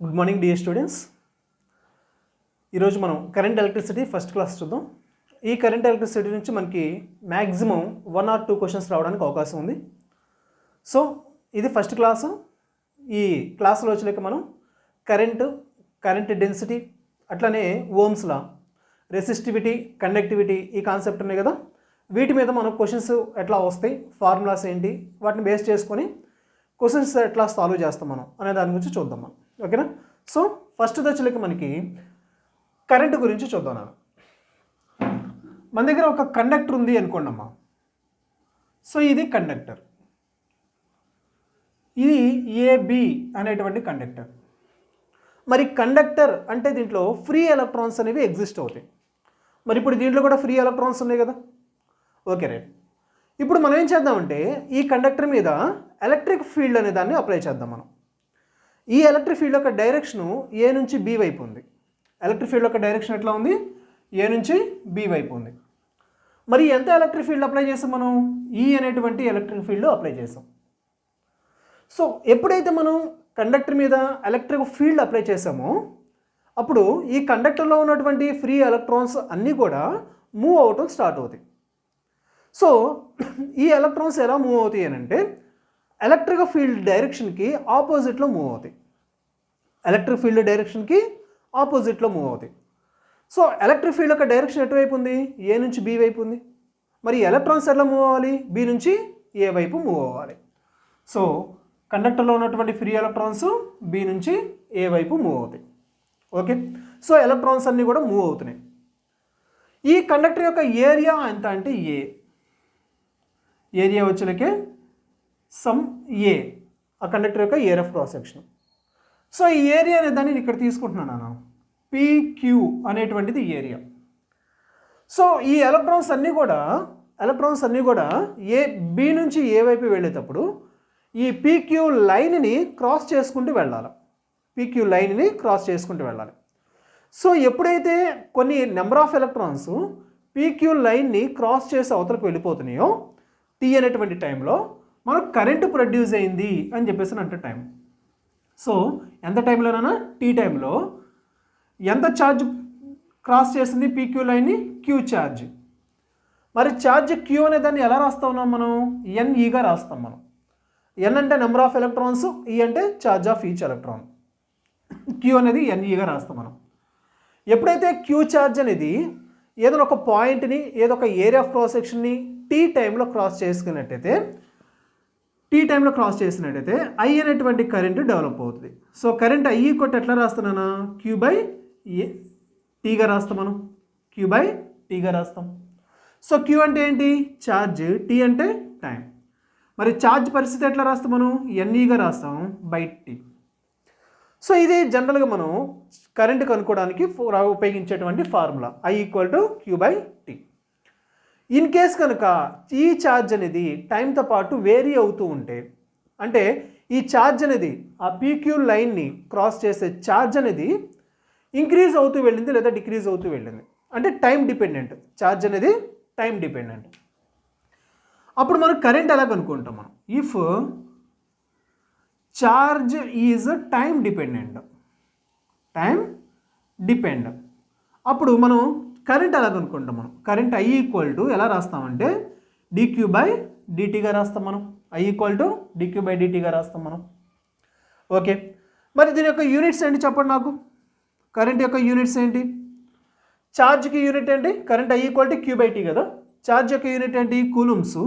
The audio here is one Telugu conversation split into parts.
Good morning dear students. ఈరోజు మనం కరెంట్ ఎలక్ట్రిసిటీ ఫస్ట్ క్లాస్ చూద్దాం. ఈ కరెంట్ ఎలక్ట్రిసిటీ నుంచి మనకి మ్యాక్సిమం 1 or 2 క్వశ్చన్స్ రావడానికి అవకాశం ఉంది. సో ఇది ఫస్ట్ క్లాసు. ఈ క్లాసులో వచ్చేక మనం కరెంట్ డెన్సిటీ, అట్లనే ఓమ్స్ లా, రెసిస్టివిటీ, కండక్టివిటీ ఈ కాన్సెప్ట్ ఉన్నాయి కదా, వీటి మీద మనం క్వశ్చన్స్ ఎట్లా వస్తాయి, ఫార్ములాస్ ఏంటి, వాటిని బేస్ చేసుకొని క్వశ్చన్స్ ఎట్లా సాల్వ్ చేస్తాం మనం అనే దాని గురించి చూద్దాం మనం. ఓకేనా? సో ఫస్ట్ వచ్చేక మనకి కరెంటు గురించి చూద్దాం. మన దగ్గర ఒక కండక్టర్ ఉంది అనుకోండి అమ్మా. సో ఇది కండక్టర్, ఇది ఏబి అనేటువంటి కండక్టర్. మరి కండక్టర్ అంటే దీంట్లో ఫ్రీ ఎలక్ట్రాన్స్ అనేవి ఎగ్జిస్ట్ అవుతాయి. మరి ఇప్పుడు దీంట్లో కూడా ఫ్రీ ఎలక్ట్రాన్స్ ఉన్నాయి కదా. Okay right. ఇప్పుడు మనం ఏం చేద్దామంటే ఈ కండక్టర్ మీద ఎలక్ట్రిక్ ఫీల్డ్ అనే దాన్ని అప్లై చేద్దాం మనం. ఈ ఎలక్ట్రిక్ ఫీల్డ్ యొక్క డైరెక్షను ఏ నుంచి బి వైపు ఉంది. ఎలక్ట్రిక్ ఫీల్డ్ యొక్క డైరెక్షన్ ఎట్లా ఉంది? ఏ నుంచి బి వైపు ఉంది. మరి ఎంత ఎలక్ట్రిక్ ఫీల్డ్ అప్లై చేసాం మనం? ఈ అనేటువంటి ఎలక్ట్రిక్ ఫీల్డ్ అప్లై చేసాం. సో ఎప్పుడైతే మనం కండక్టర్ మీద ఎలక్ట్రిక్ ఫీల్డ్ అప్లై చేసామో అప్పుడు ఈ కండక్టర్లో ఉన్నటువంటి ఫ్రీ ఎలక్ట్రాన్స్ అన్నీ కూడా మూవ్ అవటం స్టార్ట్ అవుతాయి. సో ఈ ఎలక్ట్రాన్స్ ఎలా మూవ్ అవుతాయి అని అంటే ఎలక్ట్రిక్ ఫీల్డ్ డైరెక్షన్కి ఆపోజిట్లో మూవ్ అవుతాయి. ఎలక్ట్రిక్ ఫీల్డ్ డైరెక్షన్కి ఆపోజిట్లో మూవ్ అవుతాయి. సో ఎలక్ట్రిక్ ఫీల్డ్ యొక్క డైరెక్షన్ ఎటువైపు ఉంది? ఏ నుంచి బి వైపు ఉంది. మరి ఎలక్ట్రాన్స్ ఎట్లా మూవ్ అవ్వాలి? బి నుంచి ఏ వైపు మూవ్ అవ్వాలి. సో కండక్టర్లో ఉన్నటువంటి ఫ్రీ ఎలక్ట్రాన్స్ బి నుంచి ఏ వైపు మూవ్ అవుతాయి. ఓకే. సో ఎలక్ట్రాన్స్ అన్నీ కూడా మూవ్ అవుతున్నాయి. ఈ కండక్టర్ యొక్క ఏరియా ఎంత అంటే ఏరియా వచ్చేలకే సమ్ ఏ, ఆ కండక్టర్ యొక్క area of cross section. So ఈ ఏరియా అనే దాన్ని ఇక్కడ తీసుకుంటున్నాను నేను. PQ అనేటువంటిది ఏరియా. సో ఈ ఎలక్ట్రాన్స్ అన్నీ కూడా బి నుంచి ఏ వైపు వెళ్ళేటప్పుడు ఈ PQ లైన్ని క్రాస్ చేసుకుంటూ వెళ్ళాలి. PQ లైన్ని క్రాస్ చేసుకుంటూ వెళ్ళాలి. సో ఎప్పుడైతే కొన్ని నెంబర్ ఆఫ్ ఎలక్ట్రాన్స్ PQ లైన్ని క్రాస్ చేసి అవతలకు వెళ్ళిపోతున్నాయో T అనేటువంటి టైంలో మనకు కరెంటు ప్రొడ్యూస్ అయింది అని చెప్పేసి అంటే టైం. సో ఎంత టైంలోనైనా T టైంలో ఎంత ఛార్జ్ క్రాస్ చేసింది PQ లైన్ని? Q charge. మరి ఛార్జ్ Q అనే దాన్ని ఎలా రాస్తా ఉన్నాం మనం? NEగా రాస్తాం మనం. N అంటే నెంబర్ ఆఫ్ ఎలక్ట్రాన్స్, E అంటే charge of each electron. Q అనేది NEగా రాస్తాం మనం. ఎప్పుడైతే Q ఛార్జ్ అనేది ఏదైనా ఒక పాయింట్ని, ఏదో ఒక ఏరియా ఆఫ్ క్రాస్ సెక్షన్ని T టైంలో క్రాస్ చేసినట్టయితే I అనేటువంటి కరెంటు డెవలప్ అవుతుంది. సో కరెంట్ I కొట్టి ఎట్లా రాస్తున్నానా? Q/Tగా రాస్తాం మనం. Q/Tగా రాస్తాం. సో Q అంటే ఏంటి? ఛార్జ్. T అంటే టైం. మరి ఛార్జ్ పరిస్థితి ఎట్లా రాస్తాం మనం? NEగా రాస్తాం /T. సో ఇది జనరల్గా మనం కరెంట్ కనుక్కోవడానికి ఉపయోగించేటువంటి formula I = Q/T. In case కనుక ఈ ఛార్జ్ అనేది టైంతో పాటు వేరీ అవుతూ ఉంటే, అంటే ఈ ఛార్జ్ అనేది ఆ PQ లైన్ని క్రాస్ చేసే ఛార్జ్ అనేది ఇంక్రీజ్ అవుతూ వెళ్ళింది లేదా డిక్రీజ్ అవుతూ వెళ్ళింది అంటే టైం డిపెండెంట్. ఛార్జ్ అనేది టైం డిపెండెంట్. అప్పుడు మనం కరెంట్ ఎలా కనుక్కుంటాం మనం? If charge is time dependent అప్పుడు మనం కరెంట్ ఎలా కనుక్కుంటాం మనం? కరెంట్ I = ఎలా రాస్తామంటే dQ/dtగా రాస్తాం మనం. I = dQ/dtగా రాస్తాం మనం. ఓకే. మరి దీని యొక్క యూనిట్స్ ఏంటి చెప్పండి నాకు. కరెంట్ యొక్క యూనిట్స్ ఏంటి? ఛార్జ్కి యూనిట్ ఏంటి? కరెంట్ I = Q/T కదా. ఛార్జ్ యొక్క యూనిట్ ఏంటి? కూలుమ్స్.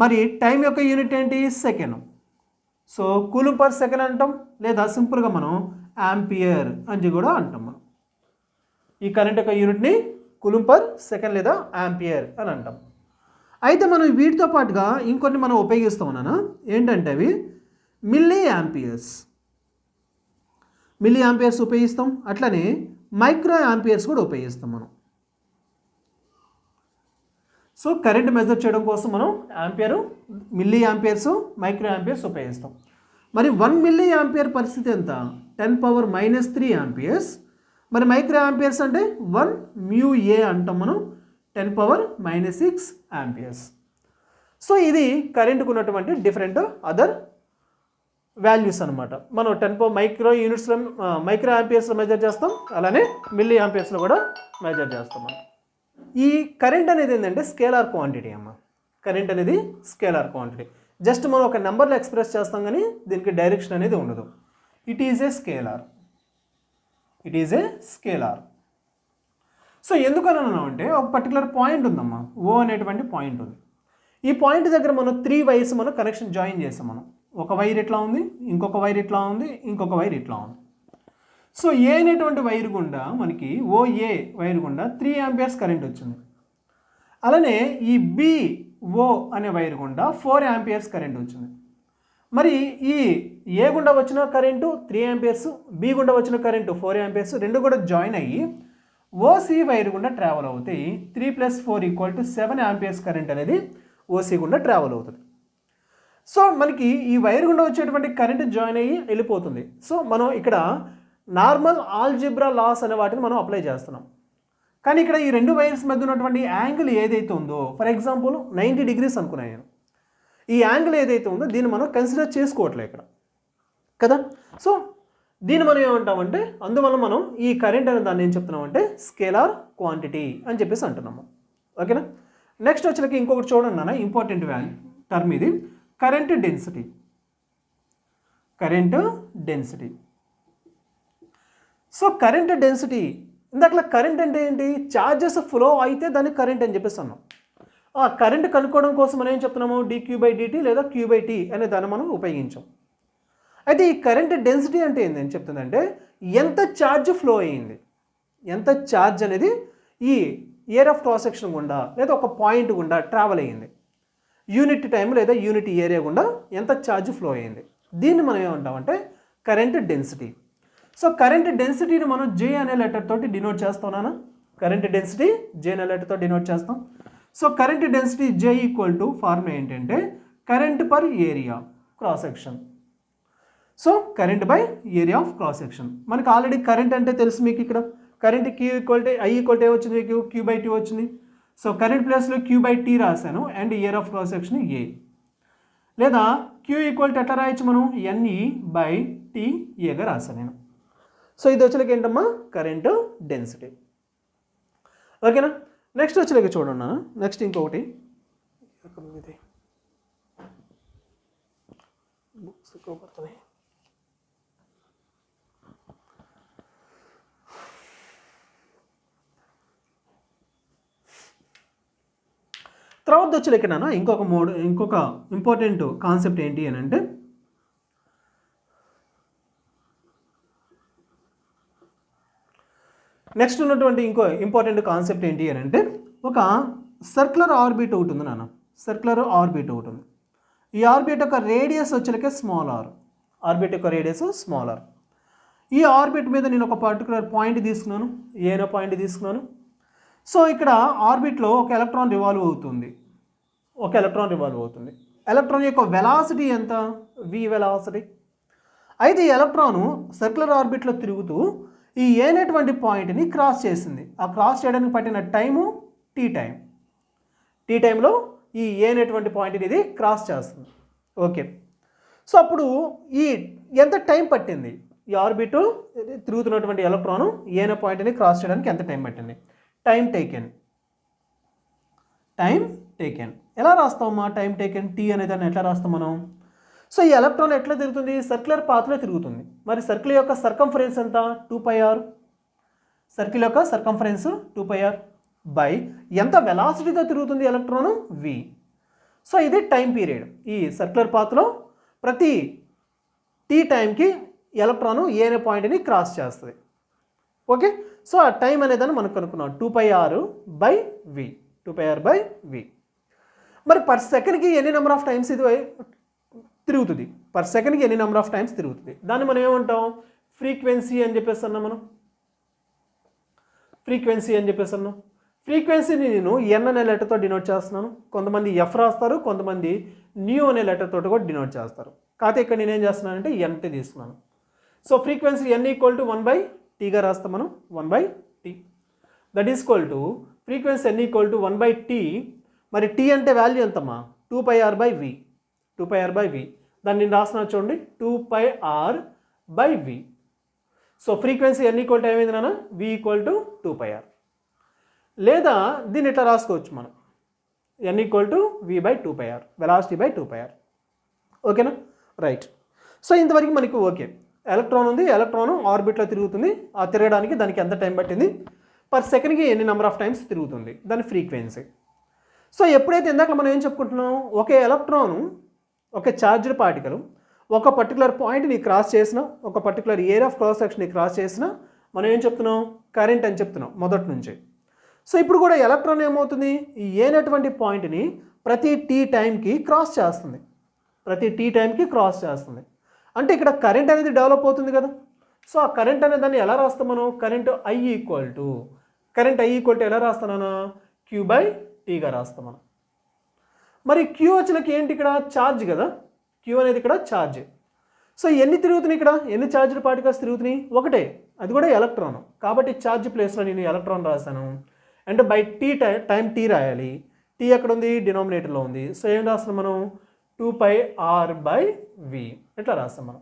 మరి టైం యొక్క యూనిట్ ఏంటి? సెకండ్. సో కూలుమ్ పర్ సెకండ్ అంటాం, లేదా సింపుల్గా మనం యాంపియర్ అని కూడా అంటాం మనం. ఈ కరెంట్ యొక్క యూనిట్ని కూలుమ్ పర్ సెకండ్ లేదా యాంపియర్ అని అంటాం. అయితే మనం వీటితో పాటుగా ఇంకొన్ని మనం ఉపయోగిస్తాం అన్నా. ఏంటంటే అవి మిల్లీ యాంపియర్స్ ఉపయోగిస్తాం. అట్లనే మైక్రో యాంపియర్స్ కూడా ఉపయోగిస్తాం మనం. సో కరెంట్ మెజర్ చేయడం కోసం మనం మిల్లీ యాంపియర్స్, మైక్రో యాంపియర్స్ ఉపయోగిస్తాం. మరి 1 మిల్లీ యాంపియర్ పరిస్థితి ఎంత? 10⁻³ యాంపియర్స్. మరి మైక్రో యాంపియర్స్ అంటే 1 μA అంటాం మనం, 10⁻⁻6 యాంపియర్స్. సో ఇది కరెంటుకు ఉన్నటువంటి డిఫరెంట్ అదర్ వాల్యూస్ అనమాట. మనం 10 మైక్రో యూనిట్స్లో మైక్రో యాంపియర్స్లో మెజర్ చేస్తాం, అలానే మిల్లీ యాంపియర్స్లో కూడా మెజర్ చేస్తాం మనం. ఈ కరెంట్ అనేది ఏంటంటే స్కేలార్ క్వాంటిటీ అమ్మ. కరెంట్ అనేది స్కేలార్ క్వాంటిటీ. జస్ట్ మనం ఒక నెంబర్లో ఎక్స్ప్రెస్ చేస్తాం కానీ దీనికి డైరెక్షన్ అనేది ఉండదు. It is a scalar. It is a scalar. So ఎందుకని అన్నామంటే ఒక పర్టికులర్ పాయింట్ ఉందమ్మా, ఓ అనేటువంటి పాయింట్ ఉంది. ఈ పాయింట్ దగ్గర మనం 3 వైర్స్ మనం కనెక్షన్ జాయిన్ చేసాం. మనం ఒక వైర్ ఇట్లా ఉంది, ఇంకొక వైర్ ఇట్లా ఉంది, ఇంకొక వైర్ ఇట్లా ఉంది. సో ఏ అనేటువంటి వైర్ గుండా మనకి ఓఏ వైర్ గుండా 3 యాంపియర్స్ కరెంట్ వచ్చింది. అలానే ఈ బిఓ అనే వైర్ గుండా 4 యాంపియర్స్ కరెంట్ వచ్చింది. మరి ఈ ఏ గుండా వచ్చిన కరెంటు 3 యాంపియర్స్, బి గుండా వచ్చిన కరెంటు 4 యాంపియర్స్ రెండు కూడా జాయిన్ అయ్యి ఓసి వైర్ గుండా ట్రావెల్ అవుతాయి. 3 + 4 = 7 యాంపియర్స్ కరెంట్ అనేది ఓసి గుండా ట్రావెల్ అవుతుంది. సో మనకి ఈ వైర్ గుండా వచ్చేటువంటి కరెంట్ జాయిన్ అయ్యి వెళ్ళిపోతుంది. సో మనం ఇక్కడ నార్మల్ ఆల్జిబ్రా లాస్ అనే వాటిని మనం అప్లై చేస్తున్నాం. కానీ ఇక్కడ ఈ 2 వైర్స్ మధ్య ఉన్నటువంటి యాంగిల్ ఏదైతే ఉందో, ఫర్ ఎగ్జాంపుల్ 90 డిగ్రీస్ అనుకున్నాను నేను. ఈ యాంగిల్ ఏదైతే ఉందో దీన్ని మనం కన్సిడర్ చేసుకోవట్లే ఇక్కడ కదా. సో దీన్ని మనం ఏమంటామంటే, అందువల్ల మనం ఈ కరెంట్ అనే దాన్ని ఏం చెప్తున్నామంటే స్కేలార్ క్వాంటిటీ అని చెప్పేసి అంటున్నాము. ఓకేనా. నెక్స్ట్ వచ్చేకి ఇంకొకటి చూడండి నాన్న, ఇంపార్టెంట్ టర్మ్ ఇది, current density. Current density. So current density, ఇందాక కరెంట్ అంటే ఏంటి, ఛార్జెస్ ఫ్లో అయితే దాన్ని కరెంట్ అని చెప్పేసి అన్నాం. ఆ కరెంట్ కనుక్కోవడం కోసం మనం ఏం చెప్తున్నాము, dQ/dt లేదా Q/T అనే దాన్ని మనం ఉపయోగించాం. అయితే ఈ కరెంట్ డెన్సిటీ అంటే ఏంటని చెప్తుందంటే ఎంత ఛార్జ్ ఫ్లో అయ్యింది, ఎంత ఛార్జ్ అనేది ఈ ఏరియా ఆఫ్ క్రాస్ సెక్షన్ గుండా లేదా ఒక పాయింట్ గుండా ట్రావెల్ అయ్యింది, యూనిట్ టైం లేదా యూనిట్ ఏరియా గుండా ఎంత ఛార్జ్ ఫ్లో అయ్యింది, దీన్ని మనం ఏమంటామంటే కరెంట్ డెన్సిటీ. సో కరెంట్ డెన్సిటీని మనం J అనే లెటర్ తోటి డినోట్ చేస్తున్నానా, కరెంట్ డెన్సిటీ J అనే లెటర్తో డినోట్ చేస్తాం. So current density J = formula ఏంటంటే current per area cross section. So current by area of cross section. మనకి ఆల్రెడీ కరెంట్ అంటే తెలుసు మీకు, ఇక్కడ కరెంట్ I = వచ్చింది మీకు Q/T వచ్చింది. సో కరెంట్ ప్లస్లో Q/T రాశాను and area of cross section A, లేదా Q = ఎట్లా రాయొచ్చు మనం, NE/TAగా రాశాను నేను. సో ఇది వచ్చేకి ఏంటమ్మా కరెంట్ డెన్సిటీ. ఓకేనా. నెక్స్ట్ వచ్చేకి చూడండి, నెక్స్ట్ ఇంకొకటి బుక్స్ పడుతున్నాయి. తర్వాత వచ్చేకి నాన్న ఇంకొక ఇంపార్టెంట్ కాన్సెప్ట్ ఏంటి అని అంటే, నెక్స్ట్ ఉన్నటువంటి ఇంకో ఇంపార్టెంట్ కాన్సెప్ట్ ఏంటి అని అంటే, ఒక సర్క్యులర్ ఆర్బిట్ ఒకటి ఉంది నాన్న, సర్క్యులర్ ఆర్బిట్ ఒకటి ఉంది. ఈ ఆర్బిట్ యొక్క రేడియస్ వచ్చేకే స్మాల్ ఆర్, ఆర్బిట్ యొక్క రేడియస్ స్మాల్ ఆర్. ఈ ఆర్బిట్ మీద నేను ఒక పర్టికులర్ పాయింట్ తీసుకున్నాను, ఏనో పాయింట్ తీసుకున్నాను. సో ఇక్కడ ఆర్బిట్లో ఒక ఎలక్ట్రాన్ రివాల్వ్ అవుతుంది, ఒక ఎలక్ట్రాన్ రివాల్వ్ అవుతుంది. ఎలక్ట్రాన్ యొక్క వెలాసిటీ ఎంత, v వెలాసిటీ. అయితే ఈ ఎలక్ట్రాను సర్క్యులర్ ఆర్బిట్లో తిరుగుతూ ఈ ఏనేటువంటి పాయింట్ని క్రాస్ చేసింది. ఆ క్రాస్ చేయడానికి పట్టిన టైము టీ టైం. టీ టైంలో ఈ ఏనేటువంటి పాయింట్ని ఇది క్రాస్ చేస్తుంది. ఓకే. సో అప్పుడు ఈ ఎంత టైం పట్టింది, ఈ ఆర్బిట్ తిరుగుతున్నటువంటి ఎలక్ట్రాను ఏనే పాయింట్ని క్రాస్ చేయడానికి ఎంత టైం పట్టింది, టైం టేకెన్. టైం టేకెన్ ఎలా రాస్తామమ్మా, టైం టేకెన్ టీ అనే దాన్ని ఎట్లా రాస్తాం మనం. సో ఈ ఎలక్ట్రాన్ ఎట్లా తిరుగుతుంది, సర్క్యులర్ పాత్లో తిరుగుతుంది. మరి సర్కిల్ యొక్క సర్కంఫరెన్స్ ఎంత, 2πr. సర్కిల్ యొక్క సర్కంఫరెన్స్ 2πr బై ఎంత వెలాసిటీతో తిరుగుతుంది ఎలక్ట్రాను, v. సో ఇది టైం పీరియడ్. ఈ సర్క్యులర్ పాత్లో ప్రతి టీ టైంకి ఎలక్ట్రాను ఏ అనే పాయింట్ని క్రాస్ చేస్తుంది. ఓకే. సో ఆ టైం అనేదాన్ని మనం కనుక్కున్నాం, 2πr/v. 2πr/v. మరి పర్ సెకండ్కి ఎన్ని నెంబర్ ఆఫ్ టైమ్స్ ఇది తిరుగుతుంది, పర్ సెకండ్కి ఎన్ని నెంబర్ ఆఫ్ టైమ్స్ తిరుగుతుంది, దాన్ని మనం ఏమంటాం, ఫ్రీక్వెన్సీ అని చెప్పేసి అన్నాం. మనం ఫ్రీక్వెన్సీ అని చెప్పేసి అన్నాం. ఫ్రీక్వెన్సీని నేను n అనే లెటర్తో డినోట్ చేస్తున్నాను. కొంతమంది f రాస్తారు, కొంతమంది న్యూ అనే లెటర్ తోటి కూడా డినోట్ చేస్తారు. కాకపోతే ఇక్కడ నేనేం చేస్తున్నానంటే nt తీసుకున్నాను. సో ఫ్రీక్వెన్సీ n = 1/t రాస్తాం మనం, 1/t. That is frequency n = 1/t. మరి t అంటే వాల్యూ ఎంతమ్మా, 2πr/v. 2πr/v దాన్ని నేను రాస్తున్నా చూడండి 2πr/v. So frequency n equal to ఏమైంది నాన్న v ఈక్వల్ టు 2πr. లేదా దీన్ని ఇట్లా రాసుకోవచ్చు మనం n equal to v/2πr, velocity by 2πr. ఓకేనా, రైట్. సో ఇంతవరకు మనకి ఓకే. ఎలక్ట్రాన్ ఉంది, ఎలక్ట్రాన్ ఆర్బిట్లో తిరుగుతుంది. ఆ తిరగడానికి దానికి ఎంత టైం పట్టింది, పర్ సెకండ్కి ఎన్ని నెంబర్ ఆఫ్ టైమ్స్ తిరుగుతుంది, దాని ఫ్రీక్వెన్సీ. సో ఎప్పుడైతే ఇందాక మనం ఏం చెప్పుకుంటున్నాం, ఒక ఎలక్ట్రాను ఒక ఛార్జ్డ్ పార్టికల్ ఒక పర్టికులర్ పాయింట్ని క్రాస్ చేసిన, ఒక పర్టికులర్ ఏరియా ఆఫ్ క్రాస్ సెక్షన్ని క్రాస్ చేసిన మనం ఏం చెప్తున్నాం, కరెంట్ అని చెప్తున్నాం మొదటి నుంచి. సో ఇప్పుడు కూడా ఎలక్ట్రాన్ ఏమవుతుంది, ఏనటువంటి పాయింట్ని ప్రతి టీ టైంకి క్రాస్ చేస్తుంది, అంటే ఇక్కడ కరెంట్ అనేది డెవలప్ అవుతుంది కదా. సో ఆ కరెంట్ అనే దాన్ని ఎలా రాస్తాం మనం, కరెంట్ I ఈక్వల్ టు ఎలా రాస్తానా, Q/Tగా రాస్తాం మనం. మరి Q వచ్చేలకి ఏంటి, ఇక్కడ ఛార్జ్ కదా, Q అనేది ఇక్కడ ఛార్జ్. సో ఎన్ని తిరుగుతున్నాయి, ఇక్కడ ఎన్ని ఛార్జ్డ్ పార్టికల్స్ తిరుగుతున్నాయి, ఒకటే, అది కూడా ఎలక్ట్రాన్. కాబట్టి ఛార్జ్ ప్లేస్లో నేను ఎలక్ట్రాన్ రాస్తాను. అంటే బై టైం T రాయాలి. T ఎక్కడ ఉంది, డినామినేటర్లో ఉంది. సో ఏం రాస్తాం మనం, 2πr/v ఇట్లా రాస్తాం మనం.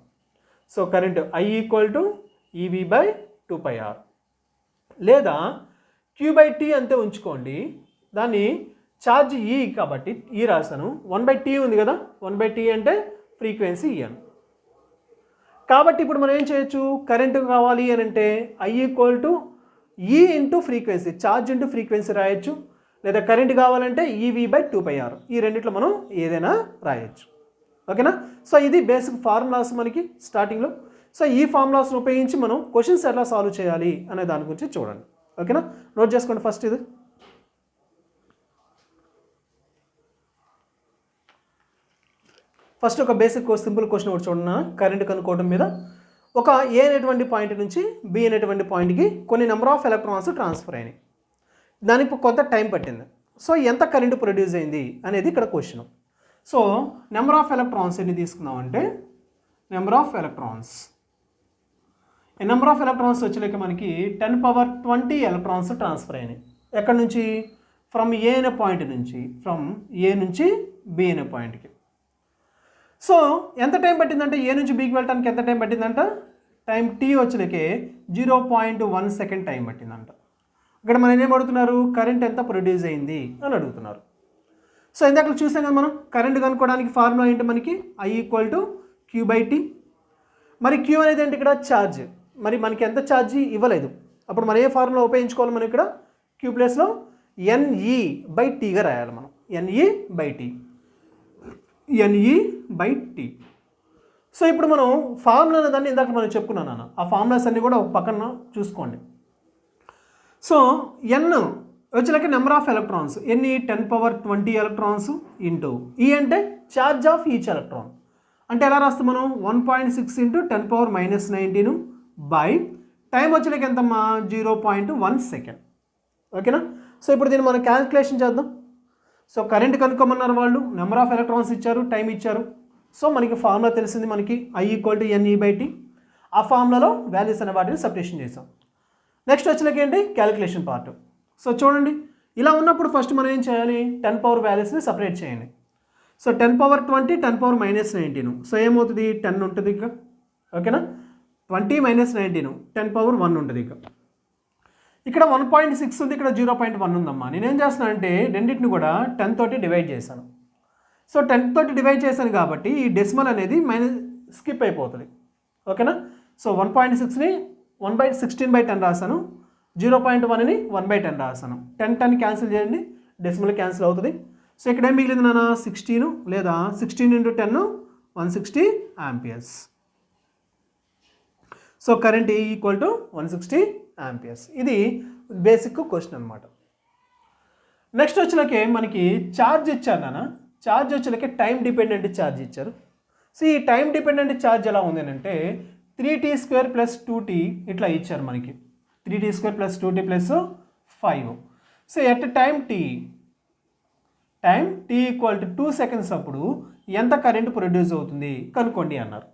So current I equal to EV/2πr. లేదా Q/T అంతే ఉంచుకోండి, దాన్ని ఛార్జ్ E కాబట్టి E రాస్తాను. 1/T ఉంది కదా, 1/T అంటే ఫ్రీక్వెన్సీ En. కాబట్టి ఇప్పుడు మనం ఏం చేయొచ్చు, కరెంటు కావాలి అని అంటే I equal to E into frequency, charge into frequency రాయొచ్చు. లేదా కరెంట్ కావాలంటే EV/2πr. ఈ రెండిట్లో మనం ఏదైనా రాయొచ్చు. ఓకేనా. సో ఇది బేసిక్ ఫార్ములాస్ మనకి స్టార్టింగ్లో. సో ఈ ఫార్ములాస్ని ఉపయోగించి మనం క్వశ్చన్స్ ఎలా సాల్వ్ చేయాలి అనే దాని గురించి చూడండి. ఓకేనా, నోట్ చేసుకోండి ఫస్ట్. ఇది ఫస్ట్ ఒక బేసిక్ సింపుల్ క్వశ్చన్ ఒకటి చూడండి. కరెంట్ కనుక్కోవడం మీద ఒక ఏ అనేటువంటి పాయింట్ నుంచి బి అనేటువంటి పాయింట్కి కొన్ని నెంబర్ ఆఫ్ ఎలక్ట్రాన్స్ ట్రాన్స్ఫర్ అయినాయి, దానికి కొంత టైం పట్టింది. సో ఎంత కరెంట్ ప్రొడ్యూస్ అయింది అనేది ఇక్కడ question. So number of electrons ఎన్ని తీసుకున్నామంటే, నెంబర్ ఆఫ్ ఎలక్ట్రాన్స్ వచ్చేలేక మనకి 10⁻20 ఎలక్ట్రాన్స్ ట్రాన్స్ఫర్ అయినాయి. ఎక్కడి నుంచి, ఫ్రమ్ ఏ అనే పాయింట్ నుంచి, ఫ్రమ్ ఏ నుంచి బి అనే పాయింట్కి. సో ఎంత టైం పట్టిందంటే, ఏ నుంచి బికి వెళ్ళడానికి ఎంత టైం పట్టిందంట, టైం T వచ్చేలకే 0.1 సెకండ్ టైం పట్టిందంట. ఇక్కడ మనం ఏం అడుగుతున్నారు, కరెంట్ ఎంత ప్రొడ్యూస్ అయింది అని అడుగుతున్నారు. సో ఇందాక చూసాం కదా మనం, కరెంట్ కనుక్కోవడానికి ఫార్ములా ఏంటి మనకి, I ఈక్వల్ టు Q/T. మరి Q అనేది ఏంటి, ఇక్కడ ఛార్జ్. మరి మనకి ఎంత ఛార్జ్ ఇవ్వలేదు, అప్పుడు మనం ఏ ఫార్ములా ఉపయోగించుకోవాలి, మనం ఇక్కడ Q ప్లేస్లో NE/Tగా రాయాలి మనం, NE/T. సో ఇప్పుడు మనం ఫార్ములా అనే దాన్ని ఇందాక మనం చెప్పుకున్నాను అన్న, ఆ ఫార్ములాస్ అన్నీ కూడా ఒక పక్కన చూసుకోండి. సో N వచ్చేలాగా నెంబర్ ఆఫ్ ఎలక్ట్రాన్స్, ఎన్ని 10⁻20 ఎలక్ట్రాన్స్ ఇంటూ E అంటే ఛార్జ్ ఆఫ్ ఈచ్ ఎలక్ట్రాన్. అంటే ఎలా రాస్తాం మనం, 1.6 ఇంటూ 10⁻−19 బై టైం వచ్చేలాగా ఎంతమ్మా, 0.1 సెకండ్. ఓకేనా. సో ఇప్పుడు దీన్ని మనం క్యాల్కులేషన్ చేద్దాం. సో కరెంట్ కనుక్కోమన్నారు వాళ్ళు, నెంబర్ ఆఫ్ ఎలక్ట్రాన్స్ ఇచ్చారు, టైం ఇచ్చారు. సో మనకి ఫార్ములా తెలిసింది మనకి, I ఈక్వల్ టు NE/T. ఆ ఫార్ములాలో వాల్యూస్ అనే వాటిని సబ్స్టిట్యూషన్ చేసాం. నెక్స్ట్ వచ్చేలాగా ఏంటి, క్యాలిక్యులేషన్ పార్ట్. సో చూడండి, ఇలా ఉన్నప్పుడు ఫస్ట్ మనం ఏం చేయాలి, 10 పవర్ వాల్యూస్ని సపరేట్ చేయండి. సో 10⁻20 10⁻−19. సో ఏమవుతుంది, 10 ఉంటుంది ఇక. ఓకేనా, 20 - 19 10⁻1 ఉంటుంది ఇక. ఇక్కడ 1.6 ఉంది, ఇక్కడ 0.1 ఉందమ్మా. నేనేం చేస్తున్నాను అంటే రెండింటిని కూడా 10 తోటి డివైడ్ చేశాను. సో 10 తోటి డివైడ్ చేశాను కాబట్టి ఈ డెసిమల్ అనేది స్కిప్ అయిపోతుంది. ఓకేనా. సో 1.6ని 1/16/10 రాశాను, 0.1ని 1/10 రాశాను. 10 క్యాన్సిల్ చేయండి, డెసిమల్ క్యాన్సిల్ అవుతుంది. సో ఇక్కడ ఏం మిగిలింది నాన్న, 16 లేదా 16 × 10 160 amperes. So current E equal to 160 amperes. ఇది బేసిక్ క్వశ్చన్ అనమాట. నెక్స్ట్ వచ్చేలాకే మనకి ఛార్జ్ ఇచ్చారు నాన్న, ఛార్జ్ వచ్చేలాకే టైం డిపెండెంట్ ఛార్జ్ ఇచ్చారు. సో ఈ టైం డిపెండెంట్ ఛార్జ్ ఎలా ఉంది అంటే 3t² + 2t ఇట్లా ఇచ్చారు మనకి, 3t² + 2t + 5. So at time T equal to 2 seconds అప్పుడు ఎంత కరెంట్ ప్రొడ్యూస్ అవుతుంది కనుక్కోండి అన్నారు.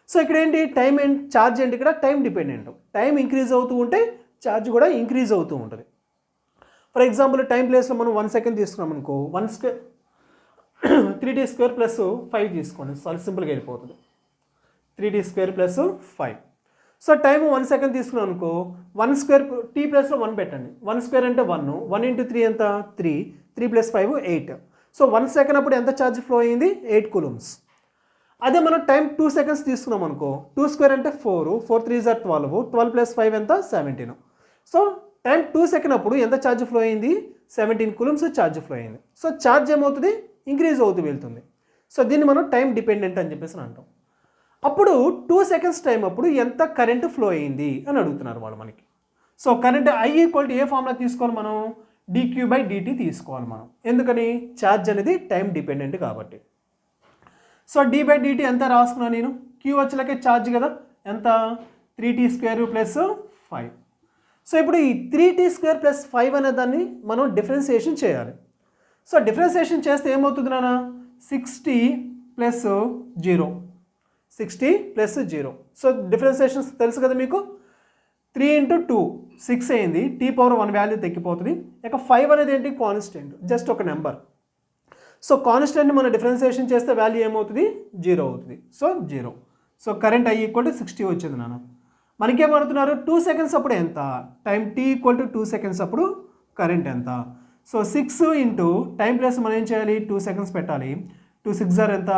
సో ఇక్కడ ఏంటి, టైం ఛార్జ్ ఏంటి, ఇక్కడ టైం డిపెండెంట్. టైం ఇంక్రీజ్ అవుతూ ఉంటే ఛార్జ్ కూడా ఇంక్రీజ్ అవుతూ ఉంటుంది. ఫర్ ఎగ్జాంపుల్ టైం ప్లేస్లో మనం 1 సెకండ్ తీసుకున్నాం అనుకో, 1 3t² ప్లస్ 5 తీసుకోండి, చాలా సింపుల్గా వెళ్ళిపోతుంది. 3t² plus 5. So time 1 second తీసుకున్నాం అనుకో, 1² t ప్లస్లో 1 పెట్టండి. 1² అంటే 1, 1 × 3 ఎంత 3, 3 + 5 8. సో 1 సెకండ్ అప్పుడు ఎంత ఛార్జ్ ఫ్లో అయింది 8 కూలమ్స్. అదే మనం టైం 2 సెకండ్స్ తీసుకున్నాం అనుకో, 2² అంటే 4, 4 × 3 = 12, 12 + 5 ఎంత 17. సో టైం 2 సెకండ్ అప్పుడు ఎంత ఛార్జ్ ఫ్లో అయింది 17 కూలమ్స్ ఛార్జ్ ఫ్లో అయింది. సో ఛార్జ్ ఏమవుతుంది ఇంక్రీజ్ అవుతూ వెళ్తుంది. సో దీన్ని మనం టైం డిపెండెంట్ అని చెప్పేసి అంటాం. అప్పుడు 2 సెకండ్స్ టైం అప్పుడు ఎంత కరెంటు ఫ్లో అయింది అని అడుగుతున్నారు వాళ్ళు మనకి. So current I = A formula తీసుకోవాలి మనం, dq/dt తీసుకోవాలి మనం. ఎందుకని ఛార్జ్ అనేది టైం డిపెండెంట్ కాబట్టి. సో d/dt ఎంత రాసుకున్నాను నేను, q వచ్చేలకే ఛార్జ్ కదా, ఎంత 3t² ప్లస్ 5. సో ఇప్పుడు ఈ 3t² ప్లస్ 5 అనే దాన్ని మనం డిఫరెన్సియేషన్ చేయాలి. సో డిఫరెన్సియేషన్ చేస్తే ఏమవుతుంది నాన్న, 60 + 0, 60 + 0. సో డిఫరెన్సియేషన్స్ తెలుసు కదా మీకు, 3 × 2 6 అయింది, t⁻1 వాల్యూ తగ్గిపోతుంది. ఇక 5 అనేది ఏంటి కాన్స్టెంట్, జస్ట్ ఒక నెంబర్. సో కాన్స్టెంట్ని మనం డిఫరెన్సియేషన్ చేస్తే వాల్యూ ఏమవుతుంది 0 అవుతుంది. సో 0. సో కరెంట్ I = 60 వచ్చింది నాన్న. మనకేమడుతున్నారు 2 సెకండ్స్ అప్పుడు ఎంత, టైం t = 2 సెకండ్స్ అప్పుడు కరెంట్ ఎంత. సో 6 × టైం ప్లస్ మనం ఏం చేయాలి 2 సెకండ్స్ పెట్టాలి. 2 × 6 ఎంత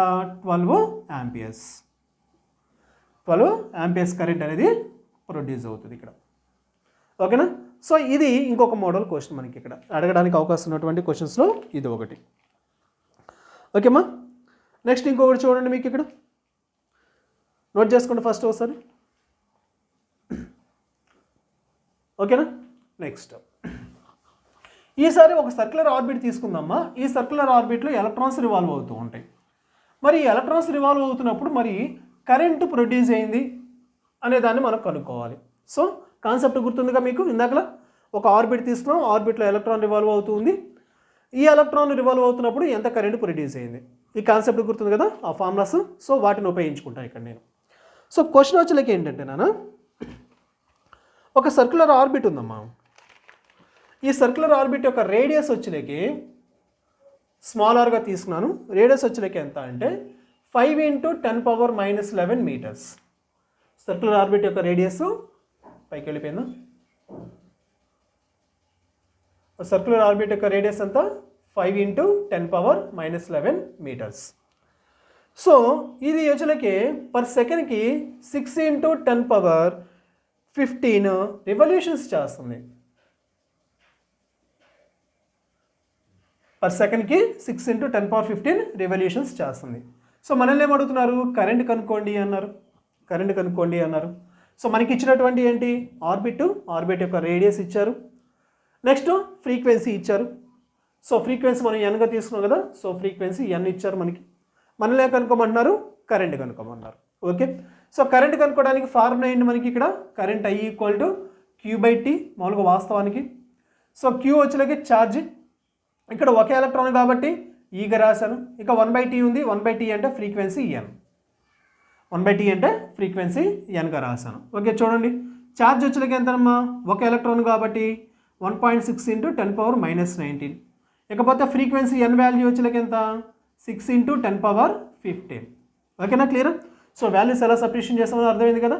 12 ఆంపియర్స్. 12 ఆంపియర్స్ కరెంట్ అనేది ప్రొడ్యూస్ అవుతుంది ఇక్కడ. ఓకేనా. సో ఇది ఇంకొక మోడల్ క్వశ్చన్ మనకి ఇక్కడ అడగడానికి అవకాశం ఉన్నటువంటి క్వశ్చన్స్లో ఇది ఒకటి. ఓకేమ్మా. నెక్స్ట్ ఇంకొకటి చూడండి, మీకు ఇక్కడ నోట్ చేసుకోండి ఫస్ట్ ఒకసారి. ఓకేనా. నెక్స్ట్ ఈసారి ఒక సర్క్యులర్ ఆర్బిట్ తీసుకుందామా. ఈ సర్క్యులర్ ఆర్బిట్లో ఎలక్ట్రాన్స్ రివాల్వ్ అవుతూ ఉంటాయి. మరి ఎలక్ట్రాన్స్ రివాల్వ్ అవుతున్నప్పుడు మరి కరెంటు ప్రొడ్యూస్ అయింది అనే దాన్ని మనం కనుక్కోవాలి. సో కాన్సెప్ట్ గుర్తుందిగా మీకు, ఇందాకలా ఒక ఆర్బిట్ తీసుకున్నాం, ఆర్బిట్లో ఎలక్ట్రాన్ రివాల్వ్ అవుతుంది. ఈ ఎలక్ట్రాన్ రివాల్వ్ అవుతున్నప్పుడు ఎంత కరెంటు ప్రొడ్యూస్ అయింది, ఈ కాన్సెప్ట్ గుర్తుంది కదా, ఆ ఫార్ములాస్. సో వాటిని ఉపయోగించుకుంటాను ఇక్కడ నేను. సో క్వశ్చన్ వచ్చేలకి ఏంటంటే నాన్న, ఒక సర్క్యులర్ ఆర్బిట్ ఉందమ్మా. ఈ సర్క్యులర్ ఆర్బిట్ యొక్క రేడియస్ వచ్చేలకి స్మాల్ ఆర్గా తీసుకున్నాను. రేడియస్ వచ్చేలకి ఎంత అంటే 5 × 10⁻⁻11 మీటర్స్. సర్క్యులర్ ఆర్బిట్ యొక్క రేడియస్ పైకి వెళ్ళిపోయిందా, సర్క్యులర్ ఆర్బిట్ యొక్క రేడియస్ అంతా 5 × 10⁻⁻11 మీటర్స్. సో ఇది వచ్చేలకి పర్ సెకండ్కి 6 × 10⁻15 రివల్యూషన్స్ చేస్తుంది. పర్ సెకండ్కి 6 × 10⁻15 రివల్యూషన్స్ చేస్తుంది. సో మనల్ని ఏమడుగుతున్నారు, కరెంట్ కనుక్కోండి అన్నారు, కరెంట్ కనుక్కోండి అన్నారు. సో మనకి ఇచ్చినటువంటి ఏంటి ఆర్బిట్, ఆర్బిట్ యొక్క రేడియస్ ఇచ్చారు, నెక్స్ట్ ఫ్రీక్వెన్సీ ఇచ్చారు. సో ఫ్రీక్వెన్సీ మనం ఎన్గా తీసుకున్నాం కదా, సో ఫ్రీక్వెన్సీ ఎన్ ఇచ్చారు మనకి. మనల్ని కనుక్కోమంటున్నారు, కరెంట్ కనుక్కోమన్నారు. ఓకే. సో కరెంట్ కనుక్కోవడానికి ఫార్ములా ఏంటి మనకి ఇక్కడ, కరెంట్ I = q/t మామూలుగా వాస్తవానికి. సో q వచ్చేలాగే ఛార్జ్, ఇక్కడ ఒకే ఎలక్ట్రాన్ కాబట్టి ఈగా రాశాను. ఇక 1/t ఉంది, 1/t అంటే ఫ్రీక్వెన్సీ n, 1/t అంటే ఫ్రీక్వెన్సీ nగా రాశాను. ఓకే చూడండి, ఛార్జ్ వచ్చేలాగా ఎంతనమ్మా, ఒక ఎలక్ట్రాన్ కాబట్టి 1.6 × 10⁻−19. ఇకపోతే ఫ్రీక్వెన్సీ n వాల్యూ వచ్చేలాగా ఎంత 6 × 10⁻15. ఓకేనా, క్లియర్. సో వాల్యూస్ ఎలా సపరేషన్ చేస్తామని అర్థమైంది కదా.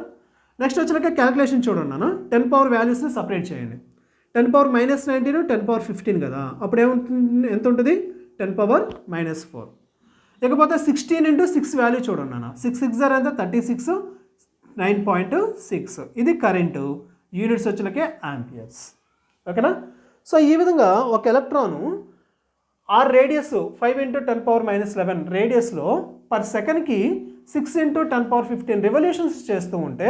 నెక్స్ట్ వచ్చేలాగా క్యాలిక్యులేషన్ చూడండి నాన్న, 10 పవర్ వాల్యూస్ని సపరేట్ చేయండి. 10⁻−19 10⁻15 కదా, అప్పుడు ఏముంటుంది, ఎంత ఉంటుంది 10⁻−4. ఇకపోతే 16 × 6 వాల్యూ చూడండి నాన్న, 6 × 6 ఎంత 36, 9.6. ఇది కరెంటు, యూనిట్స్ వచ్చేలకే ఆంపియర్స్. ఓకేనా. సో ఈ విధంగా ఒక ఎలక్ట్రాను ఆ రేడియస్ 5 × 10⁻−11 రేడియస్లో పర్ సెకండ్కి 6 × 10⁻15 రివల్యూషన్స్ చేస్తూ ఉంటే,